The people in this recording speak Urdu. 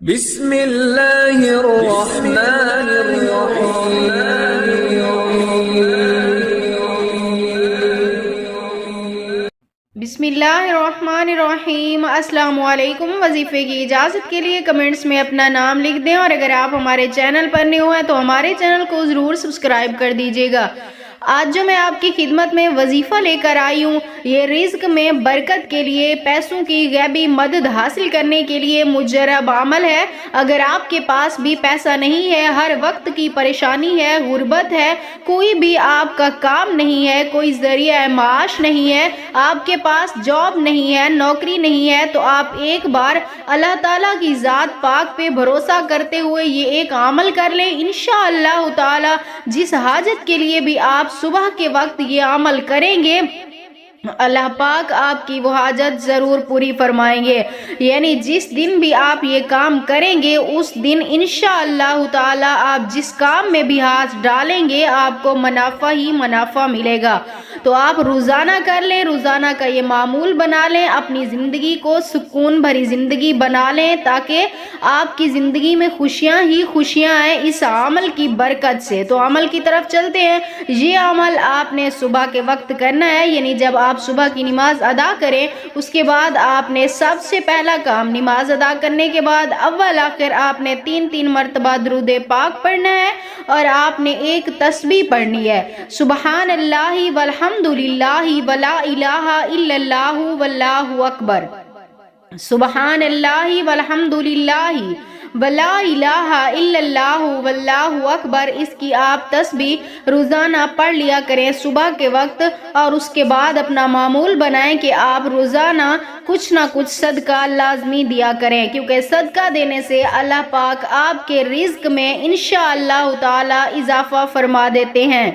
بسم اللہ الرحمن الرحیم۔ بسم اللہ الرحمن الرحیم۔ السلام علیکم۔ وظیفے کی اجازت کے لیے کمنٹس میں اپنا نام لکھ دیں، اور اگر آپ ہمارے چینل پر نئے ہوئے ہیں تو ہمارے چینل کو ضرور سبسکرائب کر دیجیے گا۔ آج جو میں آپ کی خدمت میں وظیفہ لے کر آئی ہوں، یہ رزق میں برکت کے لیے، پیسوں کی غیبی مدد حاصل کرنے کے لیے مجرب عمل ہے۔ اگر آپ کے پاس بھی پیسہ نہیں ہے، ہر وقت کی پریشانی ہے، غربت ہے، کوئی بھی آپ کا کام نہیں ہے، کوئی ذریعہ معاش نہیں ہے، آپ کے پاس جاب نہیں ہے، نوکری نہیں ہے، تو آپ ایک بار اللہ تعالیٰ کی ذات پاک پہ بھروسہ کرتے ہوئے یہ ایک عمل کر لیں۔ انشاءاللہ تعالیٰ جس حاجت کے لیے بھی آپ صبح کے وقت یہ عمل کریں گے، اللہ پاک آپ کی وہ حاجت ضرور پوری فرمائیں گے۔ یعنی جس دن بھی آپ یہ کام کریں گے، اس دن انشاءاللہ تعالی آپ جس کام میں بھی ہاتھ ڈالیں گے، آپ کو منافع ہی منافع ملے گا۔ تو آپ روزانہ کر لیں، روزانہ کا یہ معمول بنا لیں، اپنی زندگی کو سکون بھری زندگی بنا لیں، تاکہ آپ کی زندگی میں خوشیاں ہی خوشیاں آئیں اس عمل کی برکت سے۔ تو عمل کی طرف چلتے ہیں۔ یہ عمل آپ نے صبح کے وقت کرنا ہے، یعنی جب آپ صبح کی نماز ادا کریں، اس کے بعد آپ نے سب سے پہلا کام نماز ادا کرنے کے بعد اول آخر آپ نے 3 مرتبہ درود پاک پڑھنا ہے، اور آپ نے ایک تسبیح پڑھنی ہے، سبحان اللہ والحمد للہ ولا الہ الا اللہ واللہ اکبر، سبحان اللہ والحمد للہ ولا الہ الا اللہ واللہ اکبر۔ اس کی آپ تسبیح روزانہ پڑھ لیا کریں صبح کے وقت، اور اس کے بعد اپنا معمول بنائیں کہ آپ روزانہ کچھ نہ کچھ صدقہ لازمی دیا کریں، کیونکہ صدقہ دینے سے اللہ پاک آپ کے رزق میں انشاءاللہ تعالی اضافہ فرما دیتے ہیں۔